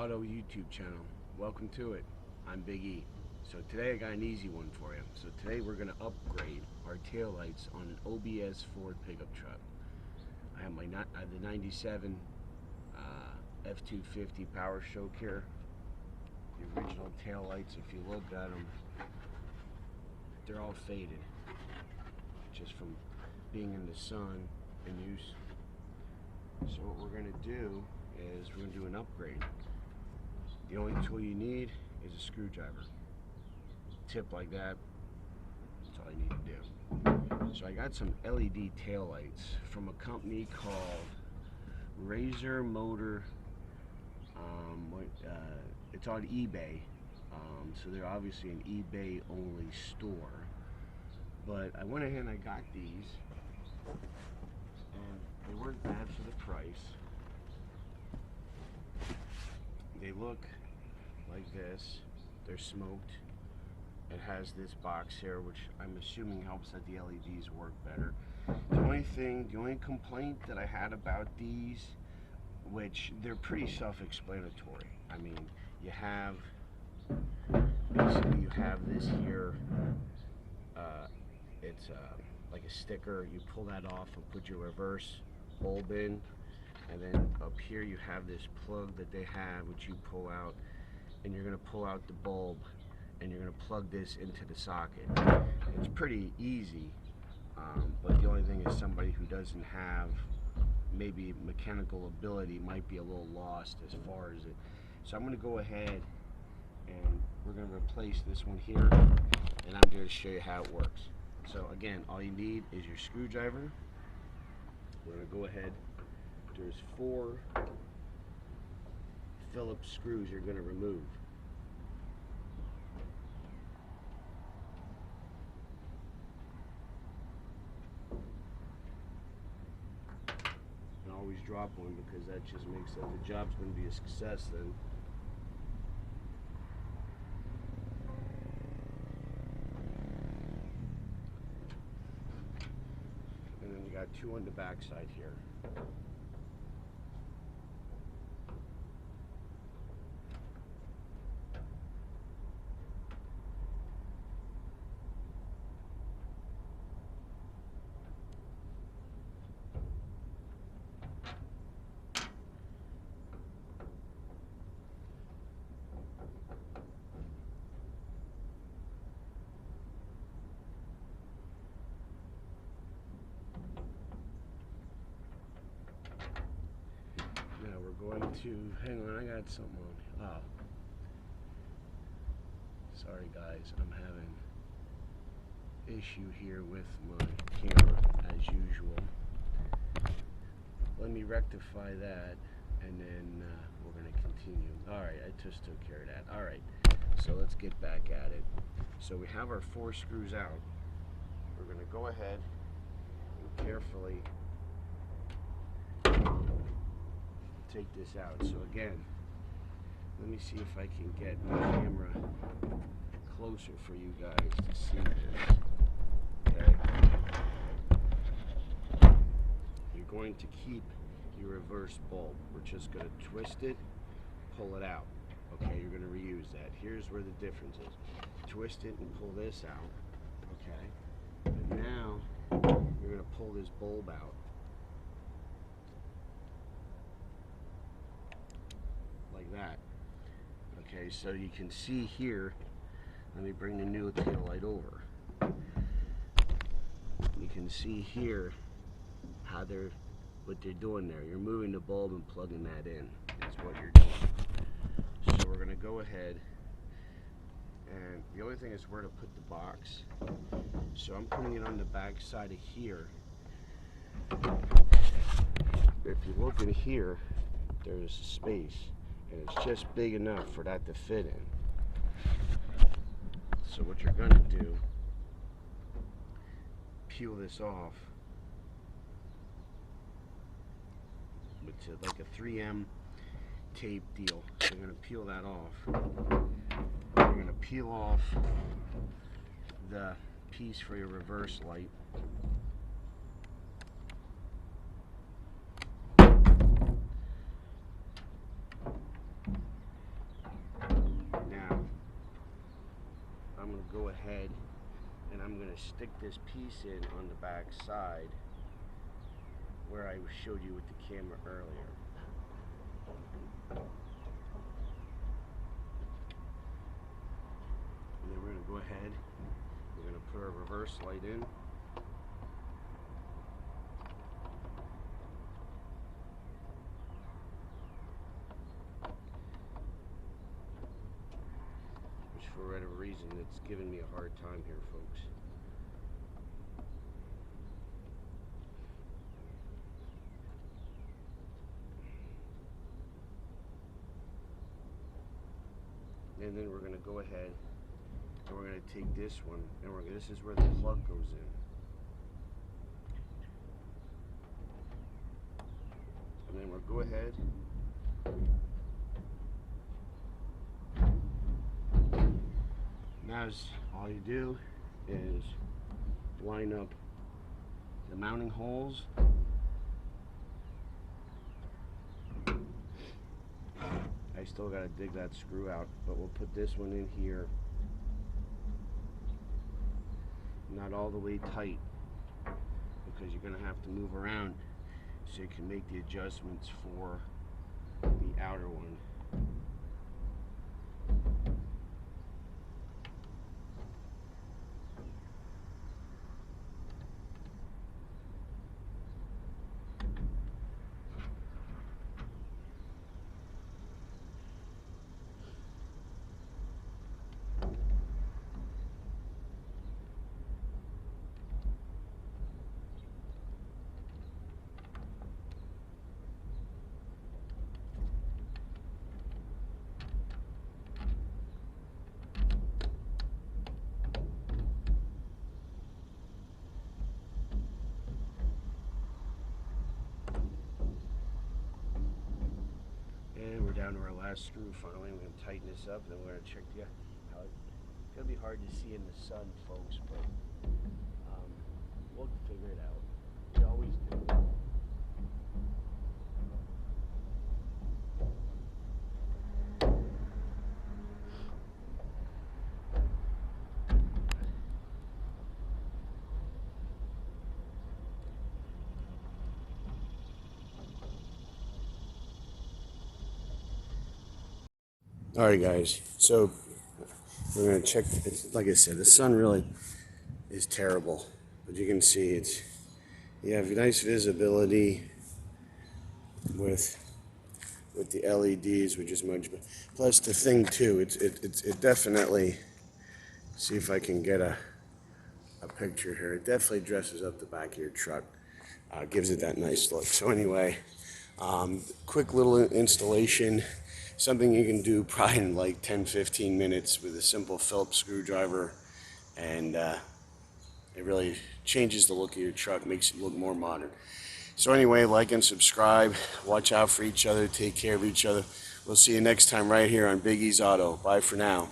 Auto YouTube channel. Welcome to it. I'm Big E. So today I got an easy one for you. So today we're going to upgrade our taillights on an OBS Ford pickup truck. I have the 97 F250 Power Stroke here. The original taillights, if you look at them, they're all faded just from being in the sun and use. So what we're going to do is we're going to do an upgrade. The only tool you need is a screwdriver. Tip like that, that's all you need to do. So I got some LED taillights from a company called Razor Motor. It's on eBay, so they're obviously an eBay only store. But I went ahead and I got these, and they weren't bad for the price. They look like this. They're smoked. It has this box here, which I'm assuming helps that the LEDs work better. The only complaint that I had about these, which they're pretty self-explanatory. I mean, basically you have this here. It's like a sticker. You pull that off and put your reverse bulb in, and then up here you have this plug that they have, which you pull out, and you're going to pull out the bulb, and you're going to plug this into the socket. It's pretty easy, but the only thing is somebody who doesn't have maybe mechanical ability might be a little lost as far as it. So I'm going to go ahead and we're going to replace this one here, and I'm going to show you how it works. So again, all you need is your screwdriver. We're going to go ahead. There's 4 Phillips screws you're going to remove. And always drop one, because that just makes that the job's going to be a success then. And then you got 2 on the back side here. Going to, hang on, I got something on. Oh, sorry guys, I'm having issue here with my camera as usual. Let me rectify that, and then we're going to continue. Alright, I just took care of that. Alright, so let's get back at it. So we have our 4 screws out. We're going to go ahead and carefully take this out. So again, let me see if I can get my camera closer for you guys to see this. Okay. You're going to keep your reverse bulb. We're just going to twist it, pull it out. Okay, you're going to reuse that. Here's where the difference is. Twist it and pull this out. Okay. And now you're going to pull this bulb out. Like that. Okay, so you can see here, let me bring the new taillight over. You can see here how what they're doing there. You're moving the bulb and plugging that in is what you're doing. So we're going to go ahead, and the only thing is where to put the box. So I'm putting it on the back side of here. If you look in here, there's space. And it's just big enough for that to fit in. So what you're going to do, peel this off with like a 3M tape deal. So you're going to peel that off. You're going to peel off the piece for your reverse light. go ahead and I'm going to stick this piece in on the back side where I showed you with the camera earlier. And then we're going to go ahead, we're going to put our reverse light in. Which for whatever reason, it's giving me a hard time here, folks. And then we're going to go ahead and we're going to take this one and this is where the plug goes in. And then we'll go ahead now all you do is line up the mounting holes. I still got to dig that screw out, but we'll put this one in here. Not all the way tight, because you're going to have to move around so you can make the adjustments for the outer one. And we're down to our last screw finally. We're going to tighten this up and then we're going to check how it's going to be hard to see in the sun, folks, but we'll figure it out. We always do. Alright guys, so we're going to check, like I said, the sun really is terrible, but you can see you have nice visibility with the LEDs, which is much better. Plus the thing too, it definitely, see if I can get a picture here, it definitely dresses up the back of your truck, gives it that nice look. So anyway, quick little installation. Something you can do probably in like 10-15 minutes with a simple Phillips screwdriver, and it really changes the look of your truck, makes it look more modern. So anyway, like and subscribe, watch out for each other, take care of each other. We'll see you next time right here on Big E's Auto. Bye for now.